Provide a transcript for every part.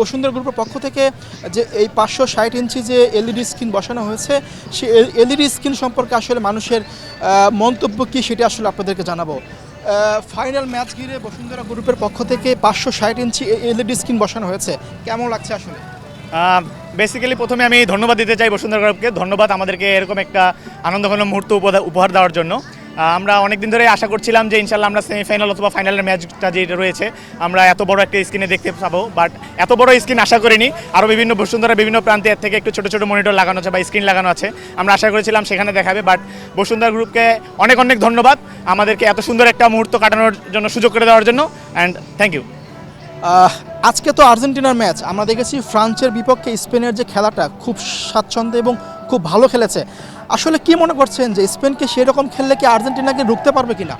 বসুন্ধরা গ্রুপের পক্ষ থেকে যে এই 560 ইঞ্চি যে এলইডি স্ক্রিন বসানো হয়েছে, সেই এলইডি স্ক্রিন সম্পর্কে আসলে মানুষের মন্তব্য কী সেটা আসলে আপনাদেরকে জানাবো। ফাইনাল ম্যাচ ঘিরে বসুন্ধরা গ্রুপের পক্ষ থেকে 560 ইঞ্চি এলইডি স্ক্রিন বসানো হয়েছে, কেমন লাগছে আসলে? বেসিক্যালি প্রথমে আমি ধন্যবাদ দিতে চাই বসুন্ধরা গ্রুপকে। ধন্যবাদ আমাদেরকে এরকম একটা আনন্দঘন মুহূর্ত উপহার দেওয়ার জন্য। আমরা অনেক দিন ধরে আশা করছিলাম যে ইনশাল্লাহ আমরা সেমিফাইনাল অথবা ফাইনালের ম্যাচটা যেটা রয়েছে আমরা এত বড় একটা স্ক্রিনে দেখতে পাবো, বাট এত বড় স্ক্রিন আশা করিনি। আরও বসুন্ধরা বিভিন্ন প্রান্তে এর থেকে একটু ছোটো ছোটো মনিটর লাগানো আছে বা স্ক্রিন লাগানো আছে, আমরা আশা করেছিলাম সেখানে দেখাবে। বাট বসুন্ধরা গ্রুপকে অনেক অনেক ধন্যবাদ আমাদেরকে এত সুন্দর একটা মুহূর্ত কাটানোর জন্য, সুযোগ করে দেওয়ার জন্য, অ্যান্ড থ্যাংক ইউ। আজকে তো আর্জেন্টিনার ম্যাচ, আমরা দেখেছি ফ্রান্সের বিপক্ষে স্পেনের যে খেলাটা খুব স্বাচ্ছন্দ্যে এবং খুব ভালো খেলেছে। আসলে কি মনে করছেন যে স্পেনকে সেরকম খেললে কি আর্জেন্টিনাকে রুখতে পারবে কিনা?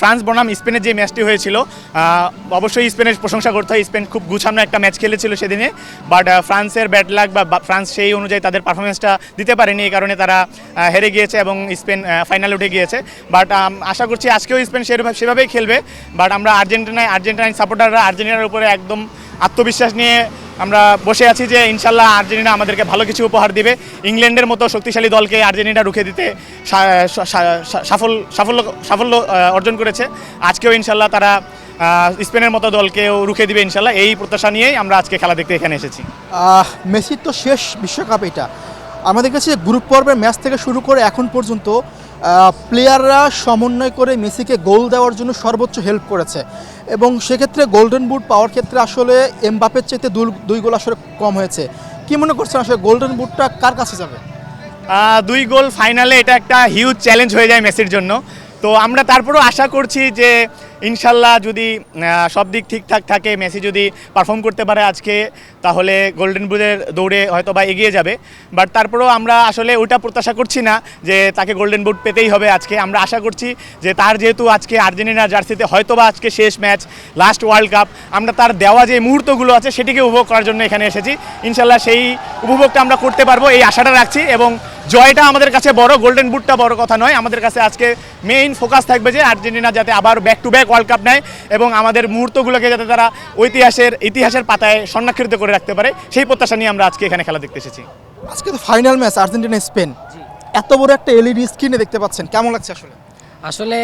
ফ্রান্স বনাম স্পেনের যে ম্যাচটি হয়েছিল, অবশ্যই স্পেনের প্রশংসা করতে হয়। স্পেন খুব গুছানো একটা ম্যাচ খেলেছিল সেদিনে, বাট ফ্রান্সের ব্যাড লাক বা ফ্রান্স সেই অনুযায়ী তাদের পারফরমেন্সটা দিতে পারেনি, এই কারণে তারা হেরে গিয়েছে এবং স্পেন ফাইনালে উঠে গিয়েছে। বাট আশা করছি আজকেও স্পেন সেভাবেই খেলবে। বাট আমরা আর্জেন্টিনার সাপোর্টাররা আর্জেন্টিনার উপরে একদম আত্মবিশ্বাস নিয়ে আমরা বসে আছি যে ইনশাল্লাহ আর্জেন্টিনা আমাদেরকে ভালো কিছু উপহার দিবে। ইংল্যান্ডের মতো শক্তিশালী দলকে আর্জেন্টিনা রুখে দিতে সাফল্য অর্জন করেছে। আজকেও ইনশাল্লাহ তারা স্পেনের মতো দলকেও রুখে দিবে ইনশাল্লাহ, এই প্রত্যাশা নিয়েই আমরা আজকে খেলা দেখতে এখানে এসেছি। মেসির তো শেষ বিশ্বকাপ এটা, আমাদের কাছে গ্রুপ পর্বের ম্যাচ থেকে শুরু করে এখন পর্যন্ত প্লেয়াররা সমন্বয় করে মেসিকে গোল দেওয়ার জন্য সর্বোচ্চ হেল্প করেছে, এবং সেক্ষেত্রে গোল্ডেন বুট পাওয়ার ক্ষেত্রে আসলে এমবাপের চাইতে দুই গোল আসলে কম হয়েছে। কি মনে করছেন আসলে গোল্ডেন বুটটা কার কাছে যাবে? 2 গোল ফাইনালে এটা একটা হিউজ চ্যালেঞ্জ হয়ে যায় মেসির জন্য। তো আমরা তারপরেও আশা করছি যে ইনশাল্লাহ যদি সব দিক ঠিকঠাক থাকে, মেসি যদি পারফর্ম করতে পারে আজকে, তাহলে গোল্ডেন বুটের দৌড়ে হয়তো বা এগিয়ে যাবে। বাট তারপরেও আমরা আসলে ওটা প্রত্যাশা করছি না যে তাকে গোল্ডেন বুট পেতেই হবে আজকে। আমরা আশা করছি যে তার যেহেতু আজকে আর্জেন্টিনার জার্সিতে হয়তো বা আজকে শেষ ম্যাচ, লাস্ট ওয়ার্ল্ড কাপ, আমরা তার দেওয়া যে মুহূর্তগুলো আছে সেটিকে উপভোগ করার জন্য এখানে এসেছি। ইনশাল্লাহ সেই উপভোগটা আমরা করতে পারবো, এই আশাটা রাখছি। এবং জয়টা আমাদের কাছে বড়, গোল্ডেন বুটটা বড় কথা নয়। আমাদের কাছে আজকে মেইন ফোকাস থাকবে যে আর্জেন্টিনা যাতে আবার back to back world cup নেয় এবং আমাদের মুহূর্তগুলোকে যাতে তারা ইতিহাসের পাতায় স্বর্ণাক্ষরিত করে রাখতে পারে, সেই প্রত্যাশা নিয়ে আমরা আজকে এখানে খেলা দেখতে এসেছি। আজকে তো ফাইনাল ম্যাচ আর্জেন্টিনা স্পেন, এত বড় একটা এলইডি স্ক্রিনে দেখতে পাচ্ছেন, কেমন লাগছে আসলে? আসলে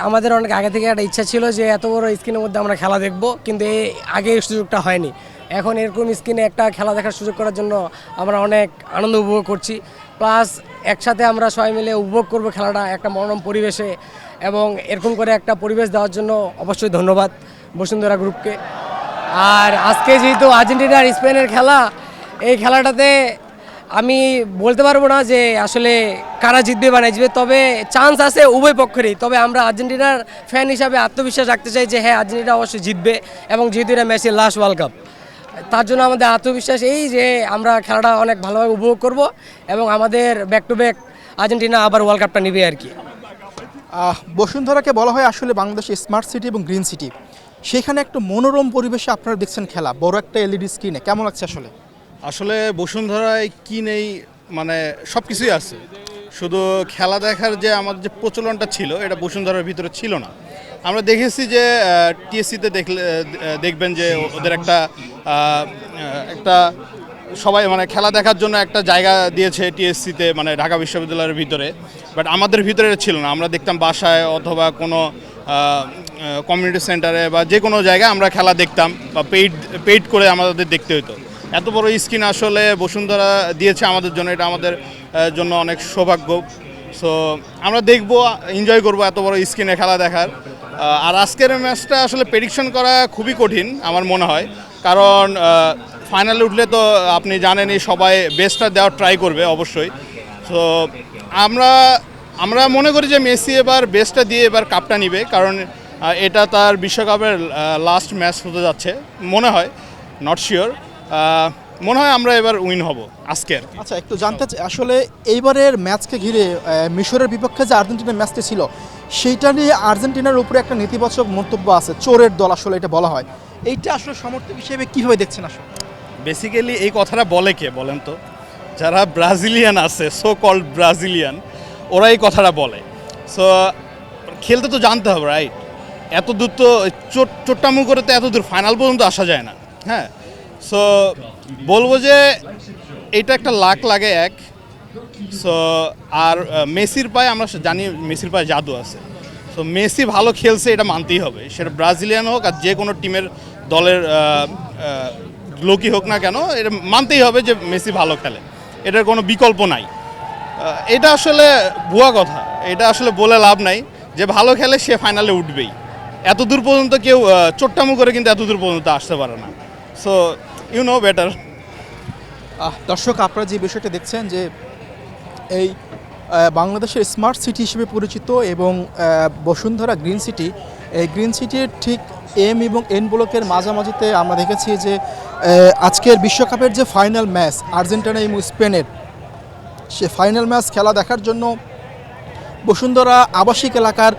আমাদের অনেক আগে থেকে একটা ইচ্ছা ছিল যে এত বড় স্ক্রিনের মধ্যে আমরা খেলা দেখব, কিন্তু আগে এই সুযোগটা হয়নি। এখন এরকম স্ক্রিনে একটা খেলা দেখার সুযোগ করার জন্য আমরা অনেক আনন্দ উপভোগ করছি। প্লাস একসাথে আমরা সবাই মিলে উপভোগ করব খেলাটা একটা মনোরম পরিবেশে, এবং এরকম করে একটা পরিবেশ দেওয়ার জন্য অবশ্যই ধন্যবাদ বসুন্ধরা গ্রুপকে। আর আজকে যেহেতু আর্জেন্টিনা আর স্পেনের খেলা, এই খেলাটাতে আমি বলতে পারবো না যে আসলে কারা জিতবে বা না জিতবে, তবে চান্স আছে উভয় পক্ষেরই। তবে আমরা আর্জেন্টিনার ফ্যান হিসাবে আত্মবিশ্বাস রাখতে চাই যে হ্যাঁ, আর্জেন্টিনা অবশ্যই জিতবে, এবং যেহেতু এটা মেসির লাস্ট ওয়ার্ল্ড কাপ, তার জন্য আমাদের আত্মবিশ্বাস এই যে আমরা খেলাটা অনেক ভালোভাবে উপভোগ করব এবং আমাদের ব্যাক টু ব্যাক আর্জেন্টিনা আবার ওয়ার্ল্ড কাপটা নেবে আর কি। বসুন্ধরাকে বলা হয় আসলে বাংলাদেশের স্মার্ট সিটি এবং গ্রিন সিটি, সেখানে একটা মনোরম পরিবেশে আপনারা দেখছেন খেলা, বড় একটা এলইডি স্ক্রিনে, কেমন লাগছে আসলে? আসলে বসুন্ধরায় কি নেই, মানে সব কিছুই আছে, শুধু খেলা দেখার যে আমাদের যে প্রচলনটা ছিল এটা বসুন্ধরার ভিতরে ছিল না। আমরা দেখেছি যে টিএসসিতে দেখবেন যে ওদের একটা সবাই মানে খেলা দেখার জন্য একটা জায়গা দিয়েছে টিএসসিতে, মানে ঢাকা বিশ্ববিদ্যালয়ের ভিতরে, বাট আমাদের ভিতরে ছিল না। আমরা দেখতাম বাসায় অথবা কোনো কমিউনিটি সেন্টারে বা যে কোনো জায়গায় আমরা খেলা দেখতাম, বা পেইড করে আমাদের দেখতে হতো। এত বড় স্ক্রিন আসলে বসুন্ধরা দিয়েছে আমাদের জন্য, এটা আমাদের জন্য অনেক সৌভাগ্য। সো আমরা দেখবো, এনজয় করবো এত বড় স্ক্রিনে খেলা দেখার। আর আজকের ম্যাচটা আসলে প্রেডিকশন করা খুবই কঠিন আমার মনে হয়, কারণ ফাইনালে উঠলে তো আপনি জানেনই সবাই বেস্টটা দেওয়ার ট্রাই করবে অবশ্যই। সো আমরা মনে করি যে মেসি এবার বেস্টটা দিয়ে এবার কাপটা নিবে, কারণ এটা তার বিশ্বকাপের লাস্ট ম্যাচ হতে যাচ্ছে মনে হয়, নট শিওর। মনে হয় আমরা এবার উইন হব আজকের। আচ্ছা, একটু জানতে চাই আসলে এইবারের ম্যাচকে ঘিরে মিশরের বিপক্ষে যে আর্জেন্টিনার ম্যাচটি ছিল, সেইটা নিয়ে আর্জেন্টিনার উপরে একটা নেতিবাচক মন্তব্য আছে, চোরের দল আসলে এটা বলা হয়। এইটা আসলে সমর্থক হিসেবে কীভাবে দেখছেন আসলে? বেসিক্যালি এই কথাটা বলে কে বলেন তো? যারা ব্রাজিলিয়ান আছে, সো কল্ড ব্রাজিলিয়ান, ওরা এই কথাটা বলে। সো খেলতে তো জানতে হবে, রাইট? এত দূর তো চোট্টামু করে তো এত দূর ফাইনাল পর্যন্ত আসা যায় না। হ্যাঁ, সো বলবো যে এটা একটা লাক লাগে এক। সো আর মেসির পায়ে আমরা জানি মেসির পায়ে জাদু আছে। সো মেসি ভালো খেলছে এটা মানতেই হবে, সেটা ব্রাজিলিয়ান হোক আর যে কোনো টিমের দলের লোকই হোক না কেন, এটা মানতেই হবে যে মেসি ভালো খেলে, এটার কোনো বিকল্প নাই। এটা আসলে ভুয়া কথা, এটা আসলে বলে লাভ নাই। যে ভালো খেলে সে ফাইনালে উঠবেই। এত দূর পর্যন্ত কেউ চোট্টামু করে কিন্তু এত দূর পর্যন্ত আসতে পারে না। So you know better. দর্শক, আপনারা যে বিষয়টা দেখছেন যে এই বাংলাদেশের স্মার্ট সিটি হিসেবে পরিচিত এবং বসুন্ধরা গ্রিন সিটি, এই গ্রিন সিটির ঠিক এম এবং এন ব্লকের মাঝামাঝিতে আমরা দেখেছি যে আজকের বিশ্বকাপের যে ফাইনাল ম্যাচ আর্জেন্টিনা এবং স্পেনের, সে ফাইনাল ম্যাচ খেলা দেখার জন্য বসুন্ধরা আবাসিক এলাকার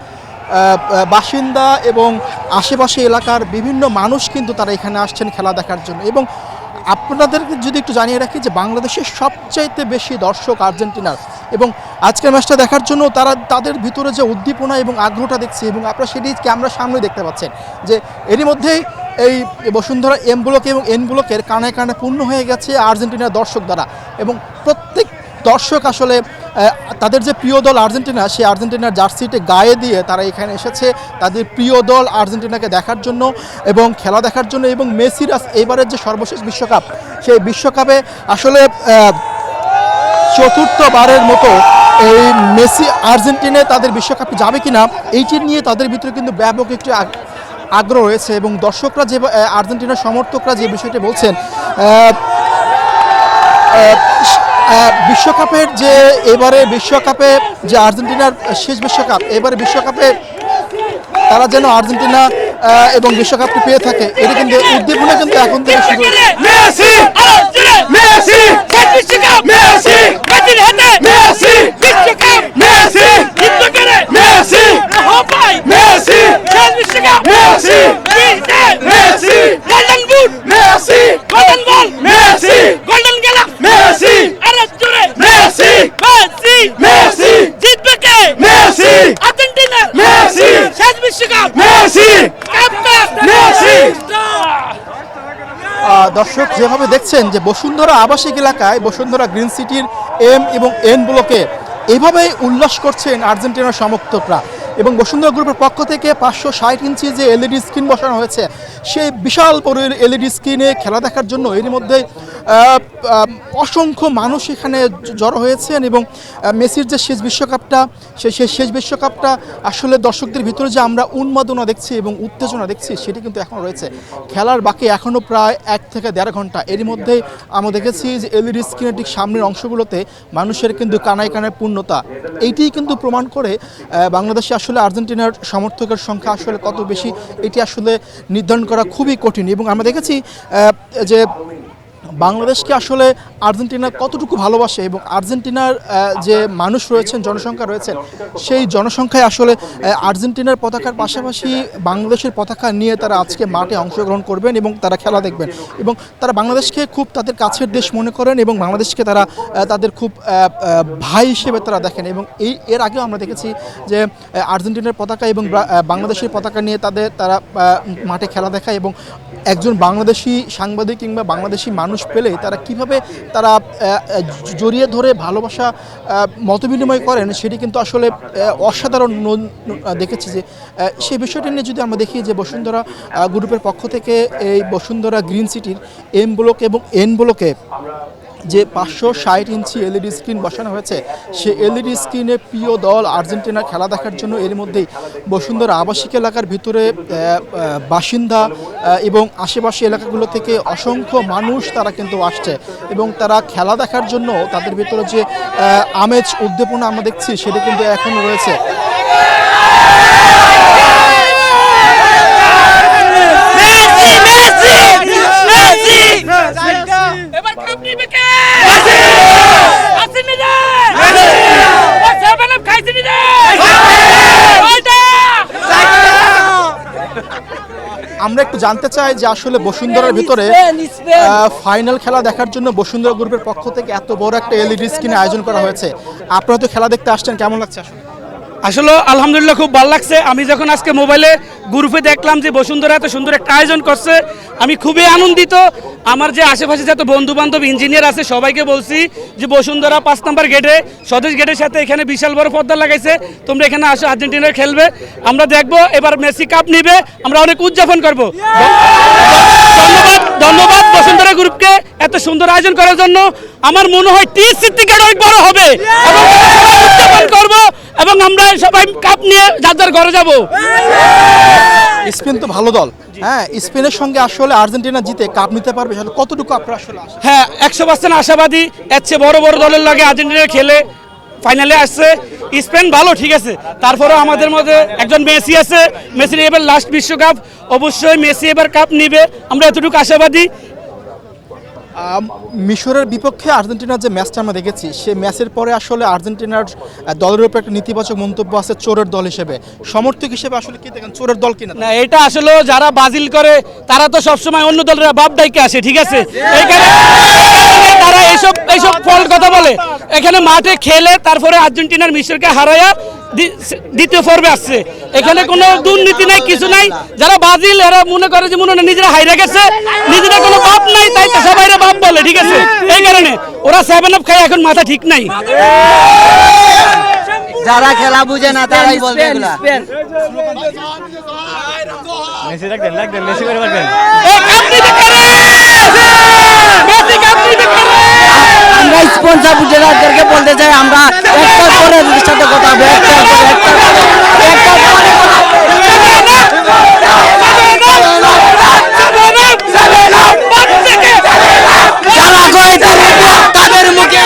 বাসিন্দা এবং আশেপাশে এলাকার বিভিন্ন মানুষ কিন্তু তারা এখানে আসছেন খেলা দেখার জন্য। এবং আপনাদেরকে যদি একটু জানিয়ে রাখি যে বাংলাদেশের সবচাইতে বেশি দর্শক আর্জেন্টিনার, এবং আজকের ম্যাচটা দেখার জন্য তাদের ভিতরে যে উদ্দীপনা এবং আগ্রহটা দেখছি, এবং আপনারা সেটি ক্যামেরার সামনে দেখতে পাচ্ছেন যে এরই মধ্যেই এই বসুন্ধরা এম ব্লক এবং এন ব্লকের কানায় কানায় পূর্ণ হয়ে গেছে আর্জেন্টিনার দর্শক দ্বারা। এবং প্রত্যেক দর্শক আসলে তাদের যে প্রিয় দল আর্জেন্টিনা, সেই আর্জেন্টিনার জার্সিতে গায়ে দিয়ে তারা এখানে এসেছে তাদের প্রিয় দল আর্জেন্টিনাকে দেখার জন্য এবং খেলা দেখার জন্য। এবং মেসির এবারের যে সর্বশেষ বিশ্বকাপ, সেই বিশ্বকাপে আসলে চতুর্থবারের মতো এই মেসি আর্জেন্টিনায় তাদের বিশ্বকাপে যাবে কিনা এইটি নিয়ে তাদের ভিতরে কিন্তু ব্যাপক একটি আগ্রহ রয়েছে। এবং দর্শকরা যে আর্জেন্টিনার সমর্থকরা যে বিষয়টি বলছেন, বিশ্বকাপের যে এবারে বিশ্বকাপে যে আর্জেন্টিনার শেষ বিশ্বকাপ, এবারে বিশ্বকাপে তারা যেন আর্জেন্টিনা এবং বিশ্বকাপটি পেয়ে থাকে, এটা কিন্তু উদ্দীপনা কিন্তু এখন থেকে শুরু। মেসি মেসি বিশ্বকাপ মেসি ব্রাজিল হাতে মেসি বিশ্বকাপ মেসি জিতবে করে মেসি হোপাই মেসি বিশ্বকাপ Messi Messi golden boot Messi golden ball Messi golden glove Messi আরে জোরে মেসি মেসি মেসি জিতবে কে মেসি আর্জেন্টিনা মেসি শেষ বিশ্বকাপ মেসি ক্যাপ্টেন মেসি। দর্শক, যেভাবে দেখছেন যে বসুন্ধরা আবাসিক এলাকায় বসুন্ধরা গ্রিন সিটির এম এবং এন ব্লকে এইভাবেই উল্লাস করছেন আর্জেন্টিনার সমর্থকরা। এবং বসুন্ধরা গ্রুপের পক্ষ থেকে 560 ইঞ্চি যে এলইডি স্ক্রিন বসানো হয়েছে, সেই বিশাল বড় এলইডি স্ক্রিনে খেলা দেখার জন্য এর মধ্যে অসংখ্য মানুষ এখানে জড়ো হয়েছেন। এবং মেসির যে শেষ বিশ্বকাপটা, সেই শেষ বিশ্বকাপটা আসলে দর্শকদের ভিতরে যে আমরা উন্মাদনা দেখছি এবং উত্তেজনা দেখছি, সেটি কিন্তু এখন রয়েছে। খেলার বাকি এখনও প্রায় 1 থেকে 1.5 ঘন্টা। এরই মধ্যেই আমরা দেখেছি যে এলইডি স্ক্রিনের ঠিক সামনের অংশগুলোতে মানুষের কিন্তু কানায় কানায় পূর্ণতা। এইটিই কিন্তু প্রমাণ করে বাংলাদেশে আসলে আর্জেন্টিনার সমর্থকের সংখ্যা আসলে কত বেশি, এটি আসলে নির্ধারণ করা খুবই কঠিন। এবং আমরা দেখেছি যে বাংলাদেশকে আসলে আর্জেন্টিনা কতটুকু ভালোবাসে, এবং আর্জেন্টিনার যে মানুষ রয়েছেন, জনসংখ্যা রয়েছেন, সেই জনসংখ্যায় আসলে আর্জেন্টিনার পতাকার পাশাপাশি বাংলাদেশের পতাকা নিয়ে তারা আজকে মাঠে অংশগ্রহণ করবেন এবং তারা খেলা দেখবেন। এবং তারা বাংলাদেশকে খুব তাদের কাছের দেশ মনে করেন এবং বাংলাদেশকে তারা তাদের খুব ভাই হিসেবে তারা দেখেন। এবং এর আগেও আমরা দেখেছি যে আর্জেন্টিনার পতাকা এবং বাংলাদেশের পতাকা নিয়ে তারা মাঠে খেলা দেখায়। এবং একজন বাংলাদেশি সাংবাদিক কিংবা বাংলাদেশি মানুষ পেলে তারা কিভাবে তারা জড়িয়ে ধরে ভালোবাসা মতবিনিময় করেন, সেটি কিন্তু আসলে অসাধারণ দেখেছি। যে সেই বিষয়টি নিয়ে যদি আমরা দেখি যে বসুন্ধরা গ্রুপের পক্ষ থেকে এই বসুন্ধরা গ্রিন সিটির এম ব্লক এবং এন ব্লকে যে 560 ইঞ্চি এলইডি স্ক্রিন বসানো হয়েছে, সেই এলইডি স্ক্রিনে প্রিয় দল আর্জেন্টিনা খেলা দেখার জন্য এর মধ্যেই বসুন্ধরা আবাসিক এলাকার ভিতরে বাসিন্দা এবং আশেপাশে এলাকাগুলো থেকে অসংখ্য মানুষ তারা কিন্তু আসছে এবং তারা খেলা দেখার জন্য তাদের ভিতরে যে আমেজ উদ্দীপনা আমরা দেখছি, সেটা কিন্তু এখনও রয়েছে। আমরা একটু জানতে চাই যে আসলে বসুন্ধরার ভিতরে ফাইনাল খেলা দেখার জন্য বসুন্ধরা গ্রুপের পক্ষ থেকে এত বড় একটা এলইডি স্ক্রিন আয়োজন করা হয়েছে। আপনারা তো খেলা দেখতে আসছেন, কেমন লাগছে আসলে? আসলে আলহামদুলিল্লাহ খুব ভালো লাগছে। আমি যখন আজকে মোবাইলে গ্রুপে দেখলাম যে বসুন্ধরা এত সুন্দর একটা আয়োজন করছে, আমি খুবই আনন্দিত। আমার যে আশেপাশে যত বন্ধু বান্ধব ইঞ্জিনিয়ার আছে সবাইকে বলছি যে বসুন্ধরা 5 নম্বর গেটে স্বদেশ গেটের সাথে এখানে বিশাল বড় পর্দা লাগাইছে, তোমরা এখানে আসো, আর্জেন্টিনার খেলবে, আমরা দেখবো, এবার মেসি কাপ নিবে, আমরা অনেক উদযাপন করবো। ধন্যবাদ বসুন্ধরা গ্রুপকে এত সুন্দর আয়োজন করার জন্য। আমার মনে হয় টিএসসির থেকে অনেক বড় হবে এবং উদযাপন করবো এবং আমরা সবাই কাপ নিয়ে যার যার ঘরে যাব। স্পেন তো ভালো দল, হ্যাঁ, স্পেনের সঙ্গে আসলে আর্জেন্টিনা জিতে কাপ নিতে পারবে, সেটা কতটুকু আপনারা আসলে আশা? হ্যাঁ 100% আশাবাদী। এর চেয়ে বড় বড় দলের লাগে আর্জেন্টিনা খেলে ফাইনালে আসছে। স্পেন ভালো ঠিক আছে, তারপরেও আমাদের মধ্যে একজন মেসি আছে, মেসির এবার লাস্ট বিশ্বকাপ, অবশ্যই মেসি এবার কাপ নিবে, আমরা এতটুকু আশাবাদী। মিশরের বিপক্ষে আর্জেন্টিনার যে ম্যাচটা আমরা দেখেছি, সেই ম্যাচের পরে আসলে আর্জেন্টিনার দলের উপর একটা নেতিবাচক মন্তব্য আছে চোরের দল হিসেবে। সমর্থক হিসেবে আসলে কি দেখেন, চোরের দল কিনা? না এটা আসলে যারা বাজিল করে তারা তো সবসময় অন্য দলের বাপ ডাইকে আসে, ঠিক আছে, এই কারণে তারা এইসব ফল্ট কথা বলে। এখানে মাঠে খেলে তারপরে আর্জেন্টিনার মিশরকে হারায়া দ্বিতীয় পর্বে আসছে, এখানে কোনো দুর্নীতি নাই, কিছু নাই। যারা বাজিল এরা মনে করে যে মনে হয় নিজেরা হাইরা গেছে, নিজেরা কোনো বাপ নাই, তাই তো সবাই বাপ বলে, ঠিক আছে, এই কারণে ওরা 7 আপ খায়, এখন মাথা ঠিক নাই। যারা খেলা বুঝে না তারাই বলবে এগুলা। মেসি রাখবেন, মেসি করে পারবেন। আমরা স্পন্সর বুঝেরাদেরকে বলতে চাই, আমরা একটার পরে সাথে কথা হবে, একটার তাদের মুখে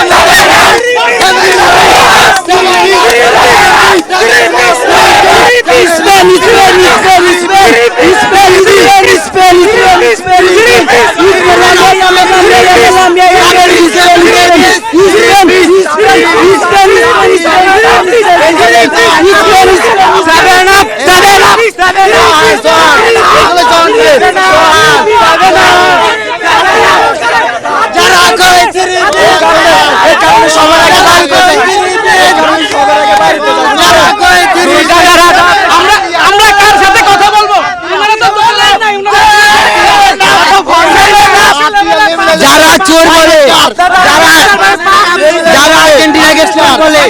আমরা কার সাথে কথা বলবো? যারা চোর বলে, যারা আর্জেন্টিনাকে চোর বলে,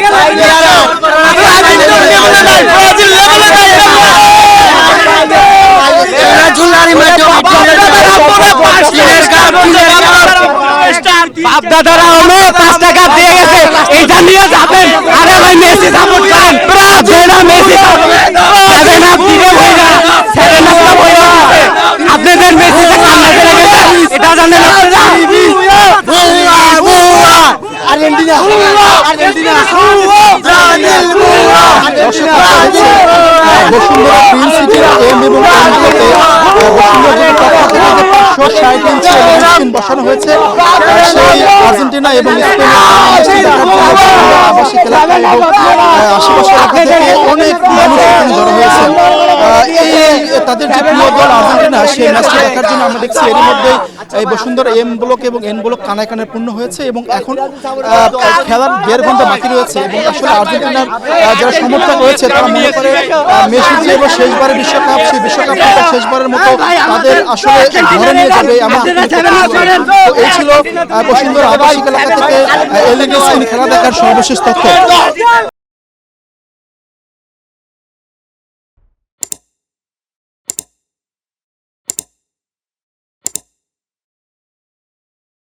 বাপ দাদারা হলো 5 টাকা দিয়ে গেছে, এইটা নিয়ে যাবেন। আরে ভাই মেসি সাপোর্ট করেন, মেসি আপনাদের মেসিতে কান্না করে গেছে, এটা জানেন আপনারা? আর্জেন্টিনা বসুন্ধরা গ্রিন সিটির এম এবং এনগুলোতে স্ক্রিন বসানো হয়েছে। সেই আর্জেন্টিনা এবং স্পেনের আবাসিক এলাকা এবং আশেপাশে এলাকা থেকে অনেক মানুষ এখানে জড়ো হয়েছে। এই তাদের যে প্রিয় দল আর্জেন্টিনা, সেই ম্যাচটি দেখার জন্য আমরা দেখছি এর মধ্যে এই বসুন্ধরা এম ব্লক এবং এন ব্লক কানায় কানায় পূর্ণ হয়েছে এবং এখন খেলার 1.5 ঘন্টা বাকি রয়েছে এবং আসলে আর্জেন্টিনার যারা সমর্থক রয়েছে তারা মনে করে মেসি যে এবার শেষবারের বিশ্বকাপ, সেই বিশ্বকাপটা শেষবারের মতো তাদের আসলে ঘরে নিয়ে যাবে। এই ছিল বসুন্ধরা আবাসিক এলাকা থেকে এলইডি স্ক্রিন খেলা দেখার সর্বশেষ তথ্য।